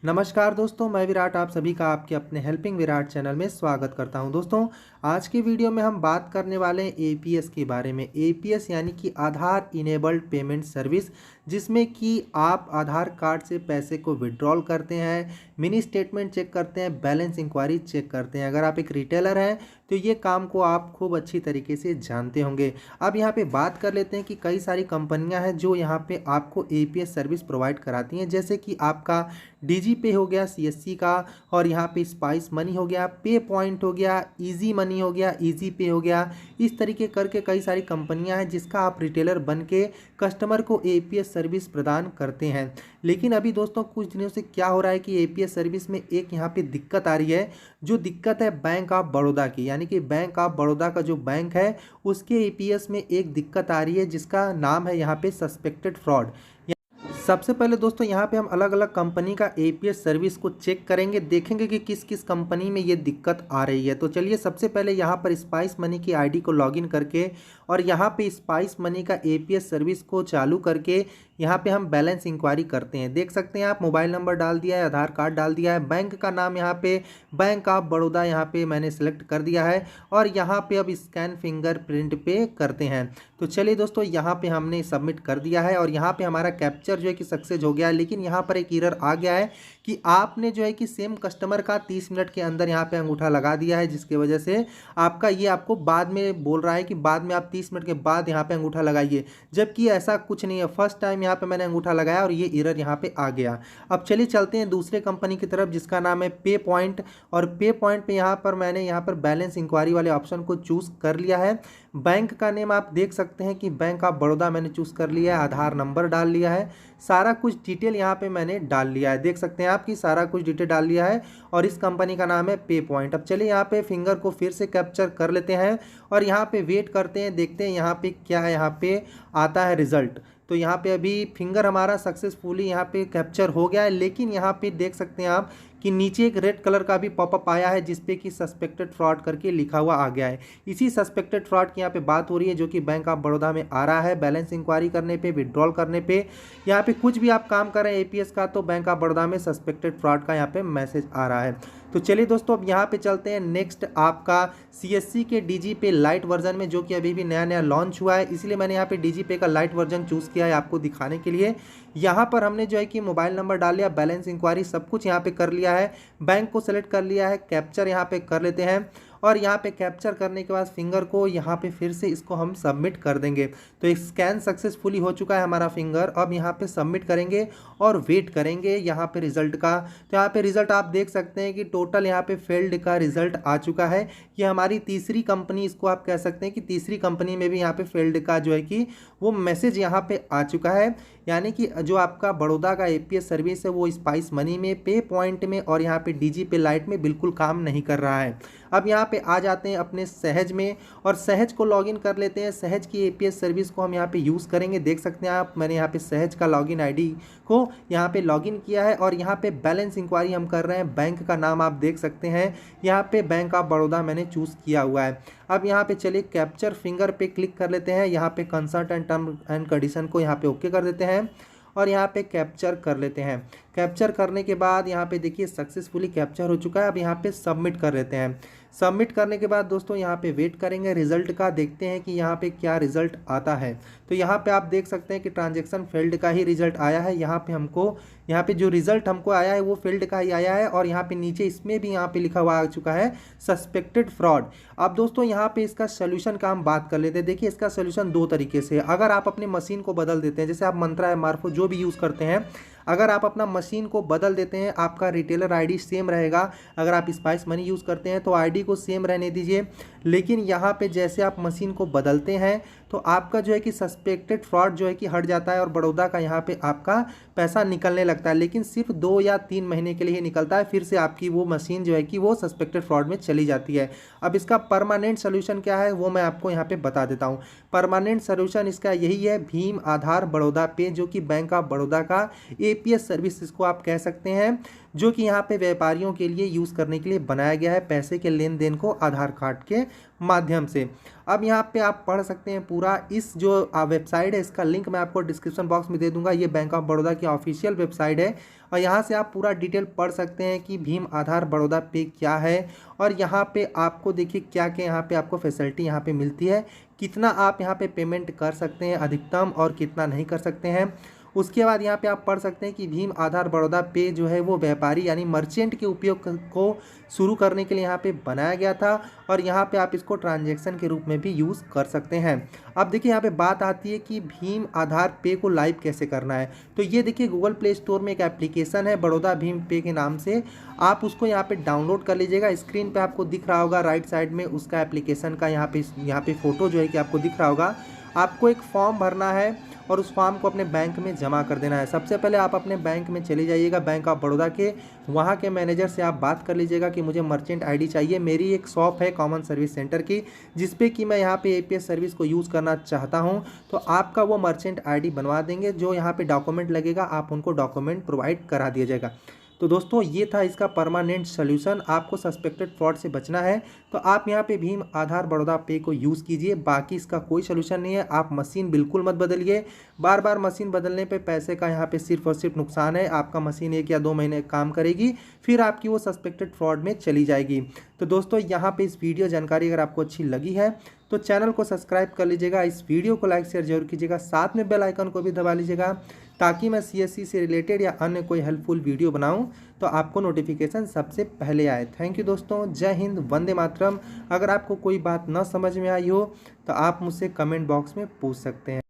नमस्कार दोस्तों, मैं विराट आप सभी का आपके अपने हेल्पिंग विराट चैनल में स्वागत करता हूं। दोस्तों, आज की वीडियो में हम बात करने वाले हैं एपीएस के बारे में। एपीएस यानी कि आधार इनेबल्ड पेमेंट सर्विस, जिसमें कि आप आधार कार्ड से पैसे को विड्रॉल करते हैं, मिनी स्टेटमेंट चेक करते हैं, बैलेंस इंक्वायरी चेक करते हैं। अगर आप एक रिटेलर हैं तो ये काम को आप खूब अच्छी तरीके से जानते होंगे। अब यहाँ पे बात कर लेते हैं कि कई सारी कंपनियां हैं जो यहाँ पे आपको एपीएस सर्विस प्रोवाइड कराती हैं, जैसे कि आपका डीजी पे हो गया सीएससी का, और यहाँ पे स्पाइस मनी हो गया, पे पॉइंट हो गया, इजी मनी हो गया, इजी पे हो गया। इस तरीके करके कई सारी कंपनियां हैं जिसका आप रिटेलर बन के कस्टमर को एपीएस सर्विस प्रदान करते हैं। लेकिन अभी दोस्तों कुछ दिनों से क्या हो रहा है कि एपीएस सर्विस में एक यहाँ पे दिक्कत आ रही है। जो दिक्कत है बैंक ऑफ बड़ौदा की, यानी कि बैंक ऑफ बड़ौदा का जो बैंक है उसके एपीएस में एक दिक्कत आ रही है, जिसका नाम है यहाँ पे सस्पेक्टेड फ्रॉड। सबसे पहले दोस्तों यहाँ पे हम अलग अलग कंपनी का एपीएस सर्विस को चेक करेंगे, देखेंगे कि किस किस कंपनी में ये दिक्कत आ रही है। तो चलिए सबसे पहले यहाँ पर स्पाइस मनी की आईडी को लॉगिन करके और यहाँ पे स्पाइस मनी का एपीएस सर्विस को चालू करके यहाँ पे हम बैलेंस इंक्वायरी करते हैं। देख सकते हैं आप, मोबाइल नंबर डाल दिया है, आधार कार्ड डाल दिया है, बैंक का नाम यहाँ पे बैंक ऑफ बड़ौदा यहाँ पे मैंने सेलेक्ट कर दिया है, और यहाँ पे अब स्कैन फिंगरप्रिंट पे करते हैं। तो चलिए दोस्तों, यहाँ पे हमने सबमिट कर दिया है और यहाँ पे हमारा कैप्चर जो है कि सक्सेस हो गया है। लेकिन यहाँ पर एक एरर आ गया है कि आपने जो है कि सेम कस्टमर का 30 मिनट के अंदर यहाँ पे अंगूठा लगा दिया है, जिसकी वजह से आपका ये आपको बाद में बोल रहा है कि बाद में आप 30 मिनट के बाद यहाँ पे अंगूठा लगाइए, जबकि ऐसा कुछ नहीं है। फर्स्ट टाइम यहाँ पे मैंने अंगूठा लगाया और ये एरर यहाँ पे आ गया। अब चलिए चलते हैं दूसरे कंपनी की तरफ, जिसका नाम है पे पॉइंट। और पे पॉइंट पे यहाँ पर मैंने यहाँ पर बैलेंस इंक्वायरी वाले ऑप्शन को चूज़ कर लिया है। बैंक का नेम आप देख सकते हैं कि बैंक ऑफ बड़ौदा मैंने चूज़ कर लिया है, आधार नंबर डाल लिया है, सारा कुछ डिटेल यहाँ पे मैंने डाल लिया है। देख सकते हैं आप कि सारा कुछ डिटेल डाल लिया है और इस कंपनी का नाम है पे पॉइंट। अब चलिए यहाँ पे फिंगर को फिर से कैप्चर कर लेते हैं और यहाँ पे वेट करते हैं, देखते हैं यहाँ पे क्या है, यहाँ पे आता है रिजल्ट। तो यहाँ पे अभी फिंगर हमारा सक्सेसफुली यहाँ पे कैप्चर हो गया है, लेकिन यहाँ पे देख सकते हैं आप कि नीचे एक रेड कलर का भी पॉपअप आया है जिसपे कि सस्पेक्टेड फ्रॉड करके लिखा हुआ आ गया है। इसी सस्पेक्टेड फ्रॉड की यहाँ पे बात हो रही है, जो कि बैंक ऑफ बड़ौदा में आ रहा है। बैलेंस इंक्वायरी करने पे, विड्रॉल करने पे, यहाँ पे कुछ भी आप काम कर रहे हैं एपीएस का, तो बैंक ऑफ बड़ौदा में सस्पेक्टेड फ्रॉड का यहाँ पे मैसेज आ रहा है। तो चलिए दोस्तों, अब यहाँ पे चलते हैं नेक्स्ट आपका सीएससी के डीजी पे लाइट वर्जन में, जो कि अभी भी नया नया लॉन्च हुआ है, इसलिए मैंने यहाँ पे डीजी पे का लाइट वर्जन चूज़ किया है आपको दिखाने के लिए। यहाँ पर हमने जो है कि मोबाइल नंबर डाल लिया, बैलेंस इंक्वायरी सब कुछ यहाँ पे कर लिया है, बैंक को सेलेक्ट कर लिया है, कैप्चर यहाँ पे कर लेते हैं और यहाँ पे कैप्चर करने के बाद फिंगर को यहाँ पे फिर से इसको हम सबमिट कर देंगे। तो एक स्कैन सक्सेसफुली हो चुका है हमारा फिंगर। अब यहाँ पे सबमिट करेंगे और वेट करेंगे यहाँ पे रिजल्ट का। तो यहाँ पे रिजल्ट आप देख सकते हैं कि टोटल यहाँ पे फेल्ड का रिजल्ट आ चुका है। ये हमारी तीसरी कंपनी, इसको आप कह सकते हैं कि तीसरी कंपनी में भी यहाँ पे फेल्ड का जो है कि वो मैसेज यहाँ पे आ चुका है। यानी कि जो आपका बड़ौदा का एपीएस सर्विस है वो स्पाइस मनी में, पे पॉइंट में और यहाँ पे डीजी पे लाइट में बिल्कुल काम नहीं कर रहा है। अब यहाँ पे आ जाते हैं अपने सहज में और सहज को लॉगिन कर लेते हैं। सहज की एपीएस सर्विस को हम यहाँ पे यूज़ करेंगे। देख सकते हैं आप, मैंने यहाँ पे सहज का लॉगिन आईडी को यहाँ पे लॉगिन किया है और यहाँ पे बैलेंस इंक्वायरी हम कर रहे हैं। बैंक का नाम आप देख सकते हैं, यहाँ पे बैंक ऑफ बड़ौदा मैंने चूज़ किया हुआ है। अब यहाँ पे चलिए कैप्चर फिंगर पे क्लिक कर लेते हैं। यहाँ पे concert and term and condition को यहाँ पे ओके कर देते हैं और यहाँ पे कैप्चर कर लेते हैं। कैप्चर करने के बाद यहाँ पे देखिए सक्सेसफुली कैप्चर हो चुका है। अब यहाँ पे सबमिट कर लेते हैं। सबमिट करने के बाद दोस्तों यहाँ पे वेट करेंगे रिजल्ट का, देखते हैं कि यहाँ पे क्या रिजल्ट आता है। तो यहाँ पे आप देख सकते हैं कि ट्रांजैक्शन फेल्ड का ही रिजल्ट आया है। यहाँ पे हमको यहाँ पे जो रिजल्ट हमको आया है वो फेल्ड का ही आया है और यहाँ पे नीचे इसमें भी यहाँ पे लिखा हुआ आ चुका है सस्पेक्टेड फ्रॉड। अब दोस्तों यहाँ पे इसका सोल्यूशन का हम बात कर लेते हैं। देखिए इसका सोल्यूशन दो तरीके से, अगर आप अपने मशीन को बदल देते हैं, जैसे आप मंत्रा मार्फो जो भी यूज़ करते हैं, अगर आप अपना मशीन को बदल देते हैं, आपका रिटेलर आईडी सेम रहेगा। अगर आप स्पाइस मनी यूज़ करते हैं तो आईडी को सेम रहने दीजिए, लेकिन यहाँ पे जैसे आप मशीन को बदलते हैं तो आपका जो है कि सस्पेक्टेड फ्रॉड जो है कि हट जाता है और बड़ौदा का यहाँ पे आपका पैसा निकलने लगता है, लेकिन सिर्फ 2 या 3 महीने के लिए ही निकलता है, फिर से आपकी वो मशीन जो है कि वो सस्पेक्टेड फ्रॉड में चली जाती है। अब इसका परमानेंट सोल्यूशन क्या है वो मैं आपको यहाँ पे बता देता हूँ। परमानेंट सोल्यूशन इसका यही है, भीम आधार बड़ौदा पे, जो कि बैंक ऑफ बड़ौदा का एपीएस सर्विस इसको आप कह सकते हैं, जो कि यहाँ पे व्यापारियों के लिए यूज़ करने के लिए बनाया गया है, पैसे के लेन देन को आधार कार्ड के माध्यम से। अब यहाँ पे आप पढ़ सकते हैं पूरा, इस जो वेबसाइट है इसका लिंक मैं आपको डिस्क्रिप्शन बॉक्स में दे दूंगा। ये बैंक ऑफ बड़ौदा की ऑफिशियल वेबसाइट है और यहाँ से आप पूरा डिटेल पढ़ सकते हैं कि भीम आधार बड़ौदा पे क्या है और यहाँ पे आपको देखिए क्या क्या यहाँ पे आपको फैसिलिटी यहाँ पे मिलती है, कितना आप यहाँ पे पेमेंट कर सकते हैं अधिकतम और कितना नहीं कर सकते हैं। उसके बाद यहाँ पे आप पढ़ सकते हैं कि भीम आधार बड़ौदा पे जो है वो व्यापारी यानी मर्चेंट के उपयोग को शुरू करने के लिए यहाँ पे बनाया गया था और यहाँ पे आप इसको ट्रांजैक्शन के रूप में भी यूज़ कर सकते हैं। अब देखिए यहाँ पे बात आती है कि भीम आधार पे को लाइव कैसे करना है। तो ये देखिए गूगल प्ले स्टोर में एक एप्लीकेशन है बड़ौदा भीम पे के नाम से, आप उसको यहाँ पे डाउनलोड कर लीजिएगा। स्क्रीन पे आपको दिख रहा होगा राइट साइड में उसका एप्लीकेशन का यहाँ पे फ़ोटो जो है कि आपको दिख रहा होगा। आपको एक फॉर्म भरना है और उस फॉर्म को अपने बैंक में जमा कर देना है। सबसे पहले आप अपने बैंक में चले जाइएगा, बैंक ऑफ बड़ौदा के, वहाँ के मैनेजर से आप बात कर लीजिएगा कि मुझे मर्चेंट आईडी चाहिए। मेरी एक शॉप है कॉमन सर्विस सेंटर की जिस पे कि मैं यहाँ पे एपीएस सर्विस को यूज़ करना चाहता हूँ, तो आपका वो मर्चेंट आईडी बनवा देंगे। जो यहाँ पे डॉक्यूमेंट लगेगा आप उनको डॉक्यूमेंट प्रोवाइड करा दिया जाएगा। तो दोस्तों ये था इसका परमानेंट सोल्यूशन। आपको सस्पेक्टेड फ्रॉड से बचना है तो आप यहाँ पे भीम आधार बड़ौदा पे को यूज़ कीजिए, बाकी इसका कोई सोल्यूशन नहीं है। आप मशीन बिल्कुल मत बदलिए, बार बार मशीन बदलने पे पैसे का यहाँ पे सिर्फ और सिर्फ नुकसान है। आपका मशीन 1 या 2 महीने काम करेगी फिर आपकी वो सस्पेक्टेड फ्रॉड में चली जाएगी। तो दोस्तों यहाँ पे इस वीडियो जानकारी अगर आपको अच्छी लगी है तो चैनल को सब्सक्राइब कर लीजिएगा, इस वीडियो को लाइक शेयर जरूर कीजिएगा, साथ में बेल आइकन को भी दबा लीजिएगा ताकि मैं सीएससी से रिलेटेड या अन्य कोई हेल्पफुल वीडियो बनाऊं तो आपको नोटिफिकेशन सबसे पहले आए। थैंक यू दोस्तों, जय हिंद, वंदे मातरम। अगर आपको कोई बात न समझ में आई हो तो आप मुझसे कमेंट बॉक्स में पूछ सकते हैं।